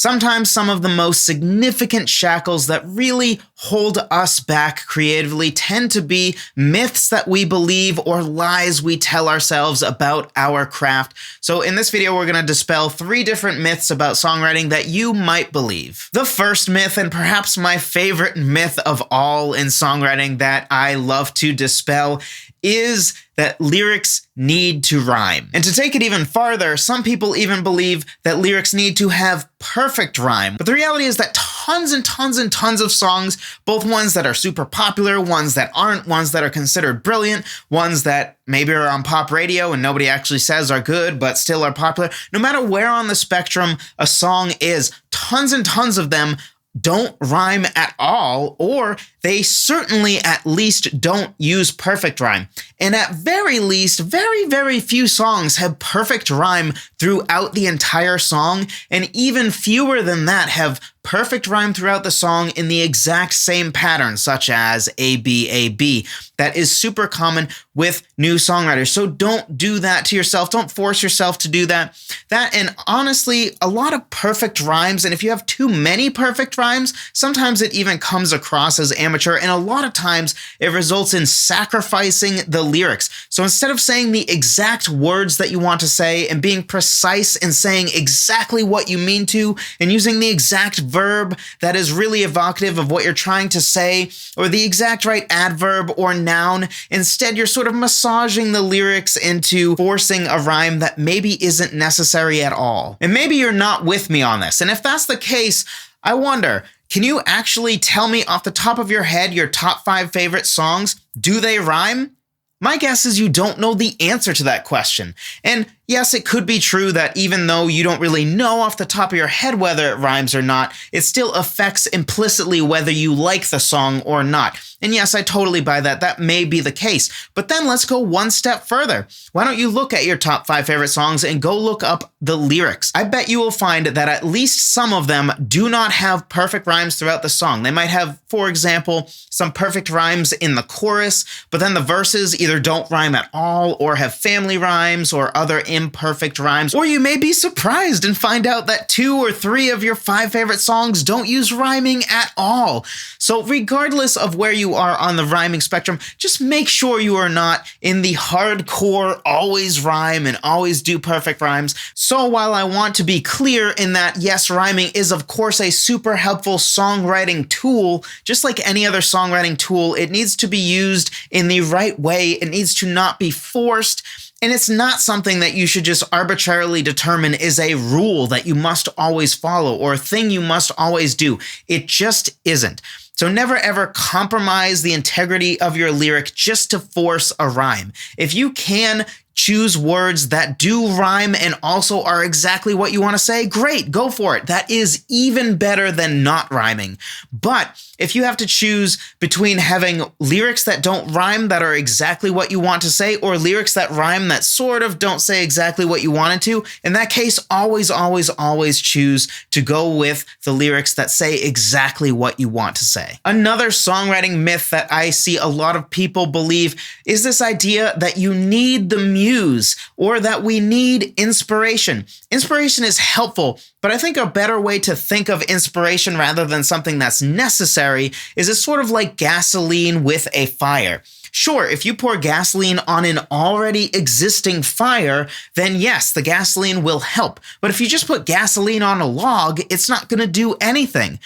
Sometimes some of the most significant shackles that really hold us back creatively tend to be myths that we believe or lies we tell ourselves about our craft. So in this video, we're going to dispel 3 different myths about songwriting that you might believe. The first myth, and perhaps my favorite myth of all in songwriting that I love to dispel, is that lyrics need to rhyme. And to take it even farther, some people even believe that lyrics need to have perfect rhyme. But the reality is that tons and tons and tons of songs, both ones that are super popular, ones that aren't, ones that are considered brilliant, ones that maybe are on pop radio and nobody actually says are good but still are popular, no matter where on the spectrum a song is, tons and tons of them don't rhyme at all, or they certainly at least don't use perfect rhyme. And at very least, very, very few songs have perfect rhyme throughout the entire song, and even fewer than that have perfect rhyme throughout the song in the exact same pattern, such as A, B, A, B. That is super common with new songwriters. So don't do that to yourself. Don't force yourself to do that. And honestly, a lot of perfect rhymes, and if you have too many perfect rhymes, sometimes it even comes across as amateur, and a lot of times it results in sacrificing the lyrics. So instead of saying the exact words that you want to say and being precise in saying exactly what you mean to and using the exact verb that is really evocative of what you're trying to say, or the exact right adverb or noun, instead you're sort of massaging the lyrics into forcing a rhyme that maybe isn't necessary at all. And maybe you're not with me on this. And if that's the case, I wonder, can you actually tell me off the top of your head your top 5 favorite songs? Do they rhyme? My guess is you don't know the answer to that question. And yes, it could be true that even though you don't really know off the top of your head whether it rhymes or not, it still affects implicitly whether you like the song or not. And yes, I totally buy that. That may be the case. But then let's go one step further. Why don't you look at your top 5 favorite songs and go look up the lyrics? I bet you will find that at least some of them do not have perfect rhymes throughout the song. They might have, for example, some perfect rhymes in the chorus, but then the verses either don't rhyme at all or have family rhymes or other imperfect rhymes. Or you may be surprised and find out that 2 or 3 of your 5 favorite songs don't use rhyming at all. So regardless of where you are on the rhyming spectrum, just make sure you are not in the hardcore always rhyme and always do perfect rhymes. So while I want to be clear in that yes, rhyming is of course a super helpful songwriting tool, just like any other songwriting tool, it needs to be used in the right way. It needs to not be forced. And it's not something that you should just arbitrarily determine is a rule that you must always follow or a thing you must always do. It just isn't. So never ever compromise the integrity of your lyric just to force a rhyme. If you can choose words that do rhyme and also are exactly what you want to say, great, go for it. That is even better than not rhyming. But if you have to choose between having lyrics that don't rhyme that are exactly what you want to say, or lyrics that rhyme that sort of don't say exactly what you wanted to, in that case, always, always, always choose to go with the lyrics that say exactly what you want to say. Another songwriting myth that I see a lot of people believe is this idea that you need the muse or that we need inspiration. Inspiration is helpful, but I think a better way to think of inspiration rather than something that's necessary is it's sort of like gasoline with a fire. Sure, if you pour gasoline on an already existing fire, then yes, the gasoline will help. But if you just put gasoline on a log, it's not going to do anything.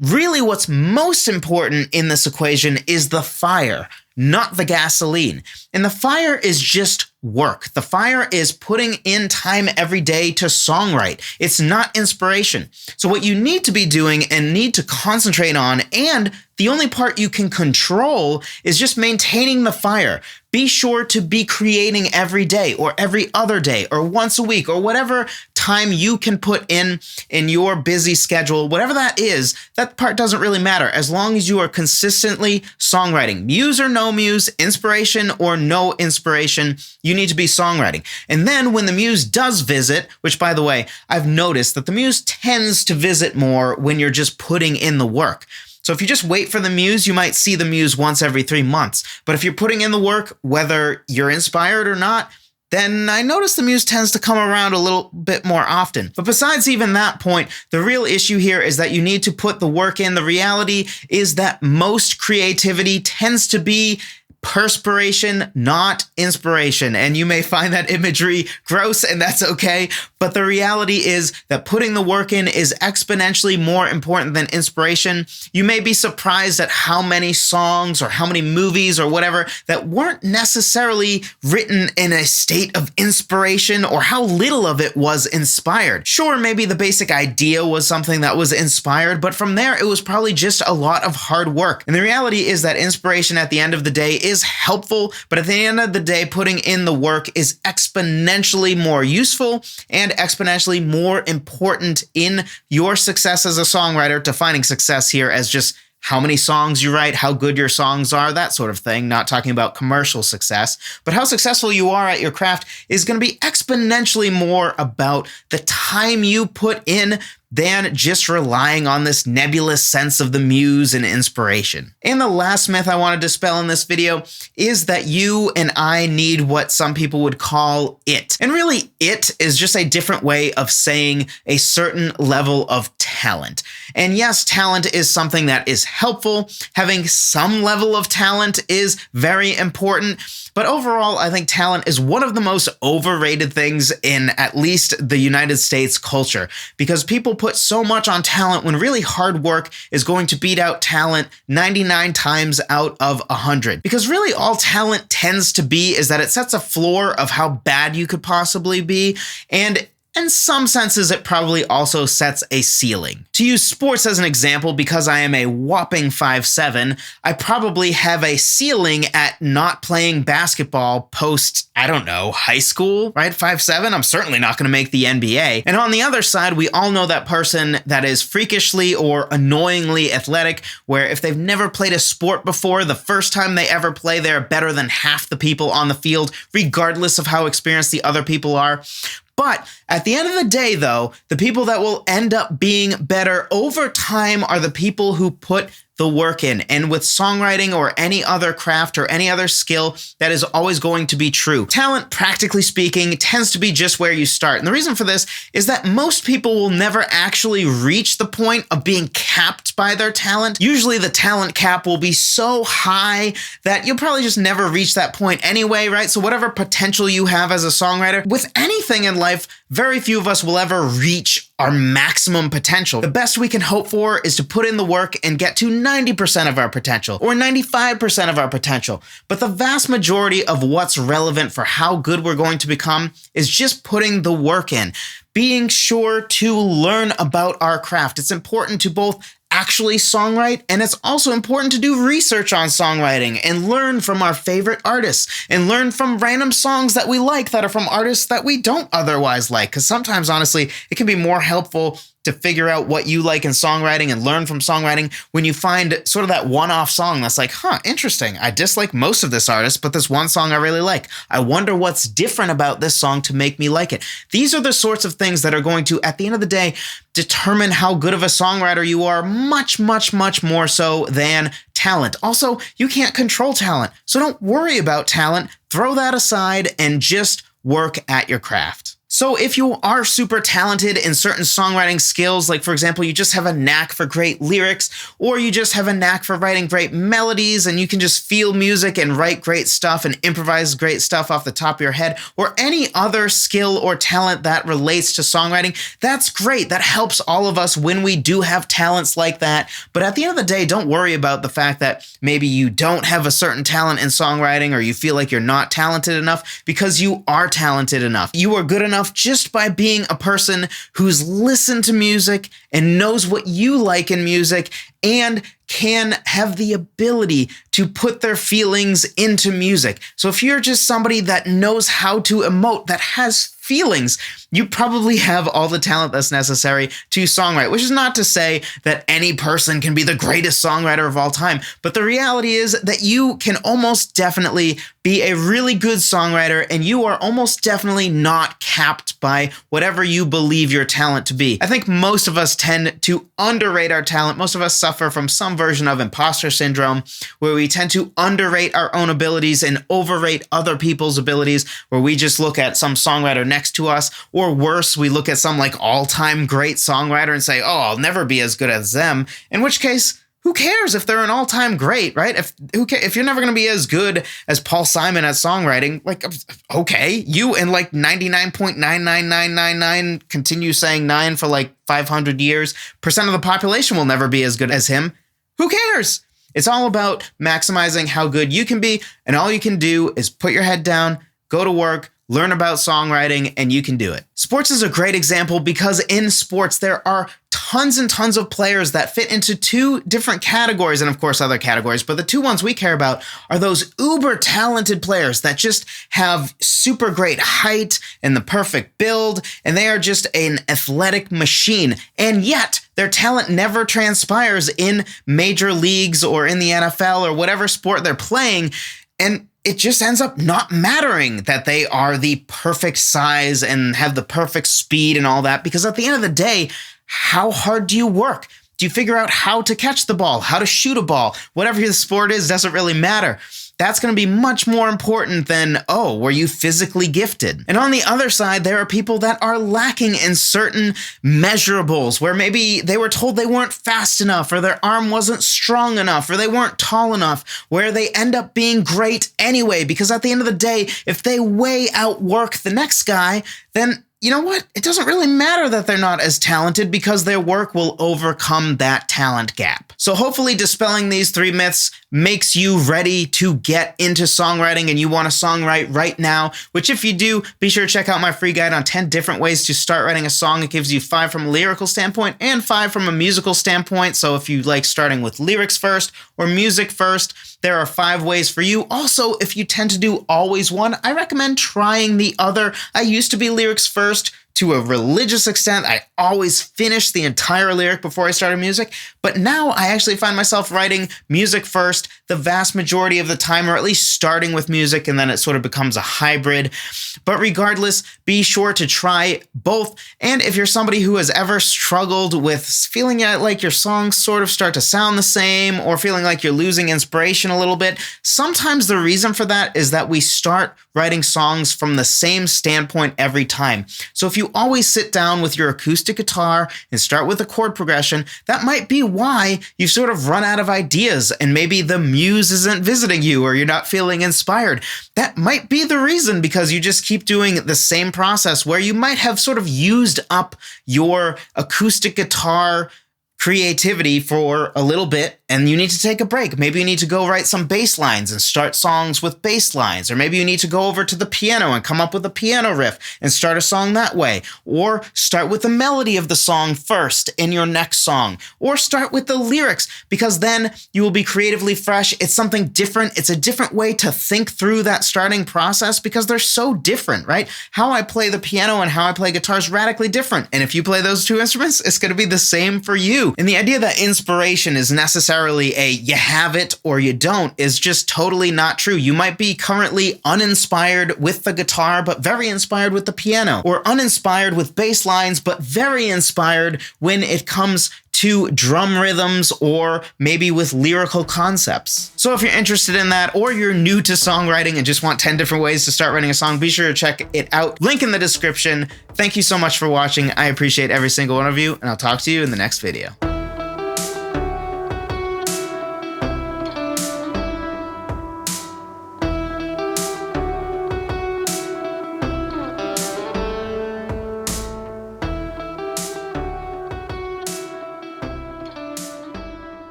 Really, what's most important in this equation is the fire, not the gasoline. And the fire is just work. The fire is putting in time every day to songwrite. It's not inspiration. So what you need to be doing and need to concentrate on, and the only part you can control, is just maintaining the fire. Be sure to be creating every day or every other day or once a week or whatever time you can put in your busy schedule. Whatever that is, that part doesn't really matter as long as you are consistently songwriting. Muse or no muse, inspiration or no inspiration, you need to be songwriting. And then when the muse does visit, which by the way, I've noticed that the muse tends to visit more when you're just putting in the work. So if you just wait for the muse, you might see the muse once every 3 months. But if you're putting in the work, whether you're inspired or not, then I notice the muse tends to come around a little bit more often. But besides even that point, the real issue here is that you need to put the work in. The reality is that most creativity tends to be perspiration, not inspiration. And you may find that imagery gross, and that's okay. But the reality is that putting the work in is exponentially more important than inspiration. You may be surprised at how many songs or how many movies or whatever that weren't necessarily written in a state of inspiration, or how little of it was inspired. Sure, maybe the basic idea was something that was inspired, but from there, it was probably just a lot of hard work. And the reality is that inspiration at the end of the day is helpful, but at the end of the day, putting in the work is exponentially more useful and exponentially more important in your success as a songwriter, defining success here as just how many songs you write, how good your songs are, that sort of thing, not talking about commercial success. But how successful you are at your craft is going to be exponentially more about the time you put in than just relying on this nebulous sense of the muse and inspiration. And the last myth I want to dispel in this video is that you and I need what some people would call it. And really, it is just a different way of saying a certain level of talent. And yes, talent is something that is helpful. Having some level of talent is very important. But overall, I think talent is one of the most overrated things in at least the United States culture, because people put so much on talent when really hard work is going to beat out talent 99 times out of 100. Because really all talent tends to be is that it sets a floor of how bad you could possibly be, and in some senses, it probably also sets a ceiling. To use sports as an example, because I am a whopping 5'7", I probably have a ceiling at not playing basketball post, I don't know, high school, right? 5'7", I'm certainly not going to make the NBA. And on the other side, we all know that person that is freakishly or annoyingly athletic, where if they've never played a sport before, the first time they ever play, they're better than half the people on the field, regardless of how experienced the other people are. But at the end of the day, though, the people that will end up being better over time are the people who put the work in. And with songwriting or any other craft or any other skill, that is always going to be true. Talent, practically speaking, tends to be just where you start. And the reason for this is that most people will never actually reach the point of being capped by their talent. Usually the talent cap will be so high that you'll probably just never reach that point anyway, right? So whatever potential you have as a songwriter, with anything in life, very few of us will ever reach our maximum potential. The best we can hope for is to put in the work and get to 90% of our potential or 95% of our potential. But the vast majority of what's relevant for how good we're going to become is just putting the work in, being sure to learn about our craft. It's important to both actually songwrite, and it's also important to do research on songwriting and learn from our favorite artists and learn from random songs that we like that are from artists that we don't otherwise like. Because sometimes, honestly, it can be more helpful to figure out what you like in songwriting and learn from songwriting when you find sort of that one-off song that's like, interesting. I dislike most of this artist, but this one song I really like. I wonder what's different about this song to make me like it. These are the sorts of things that are going to, at the end of the day, determine how good of a songwriter you are, much, much, much more so than talent. Also, you can't control talent, so don't worry about talent. Throw that aside and just work at your craft. So if you are super talented in certain songwriting skills, like for example, you just have a knack for great lyrics, or you just have a knack for writing great melodies and you can just feel music and write great stuff and improvise great stuff off the top of your head, or any other skill or talent that relates to songwriting, that's great. That helps all of us when we do have talents like that. But at the end of the day, don't worry about the fact that maybe you don't have a certain talent in songwriting or you feel like you're not talented enough, because you are talented enough. You are good enough just by being a person who's listened to music and knows what you like in music and can have the ability to put their feelings into music. So if you're just somebody that knows how to emote, that has feelings, you probably have all the talent that's necessary to songwrite, which is not to say that any person can be the greatest songwriter of all time. But the reality is that you can almost definitely be a really good songwriter, and you are almost definitely not capped by whatever you believe your talent to be. I think most of us tend to underrate our talent. Most of us suffer from some version of imposter syndrome, where we tend to underrate our own abilities and overrate other people's abilities, where we just look at some songwriter next to us, or worse, we look at some like all-time great songwriter and say, oh, I'll never be as good as them, in which case, who cares if they're an all-time great, right? If you're never going to be as good as Paul Simon at songwriting, like, okay, you and like 99.99999 continue saying 9 for like 500 years, percent of the population will never be as good as him. Who cares? It's all about maximizing how good you can be, and all you can do is put your head down, go to work, learn about songwriting, and you can do it. Sports is a great example because in sports, there are tons and tons of players that fit into two different categories, and of course other categories, but the two ones we care about are those uber talented players that just have super great height and the perfect build, and they are just an athletic machine, and yet their talent never transpires in major leagues or in the NFL or whatever sport they're playing, and it just ends up not mattering that they are the perfect size and have the perfect speed and all that, because at the end of the day, how hard do you work? Do you figure out how to catch the ball, how to shoot a ball? Whatever the sport is doesn't really matter. That's going to be much more important than, oh, were you physically gifted? And on the other side, there are people that are lacking in certain measurables, where maybe they were told they weren't fast enough, or their arm wasn't strong enough, or they weren't tall enough, where they end up being great anyway, because at the end of the day, if they way outwork the next guy, then you know what? It doesn't really matter that they're not as talented, because their work will overcome that talent gap. So hopefully dispelling these 3 myths makes you ready to get into songwriting and you want to songwrite right now, which if you do, be sure to check out my free guide on 10 different ways to start writing a song. It gives you 5 from a lyrical standpoint and 5 from a musical standpoint. So if you like starting with lyrics first or music first, there are 5 ways for you. Also, if you tend to do always one, I recommend trying the other. I used to be lyrics first to a religious extent. I always finished the entire lyric before I started music, but now I actually find myself writing music first the vast majority of the time, or at least starting with music, and then it sort of becomes a hybrid. But regardless, be sure to try both. And if you're somebody who has ever struggled with feeling like your songs sort of start to sound the same, or feeling like you're losing inspiration a little bit, sometimes the reason for that is that we start writing songs from the same standpoint every time. So if you always sit down with your acoustic guitar and start with a chord progression, that might be why you sort of run out of ideas, and maybe the muse isn't visiting you, or you're not feeling inspired. That might be the reason, because you just keep doing the same process, where you might have sort of used up your acoustic guitar creativity for a little bit, and you need to take a break. Maybe you need to go write some bass lines and start songs with bass lines, or maybe you need to go over to the piano and come up with a piano riff and start a song that way, or start with the melody of the song first in your next song, or start with the lyrics, because then you will be creatively fresh. It's something different. It's a different way to think through that starting process, because they're so different, right? How I play the piano and how I play guitar is radically different, and if you play those 2 instruments, it's going to be the same for you. And the idea that inspiration is necessarily a you have it or you don't is just totally not true. You might be currently uninspired with the guitar, but very inspired with the piano, or uninspired with bass lines, but very inspired when it comes to drum rhythms, or maybe with lyrical concepts. So if you're interested in that, or you're new to songwriting and just want 10 different ways to start writing a song, be sure to check it out. Link in the description. Thank you so much for watching. I appreciate every single one of you, and I'll talk to you in the next video.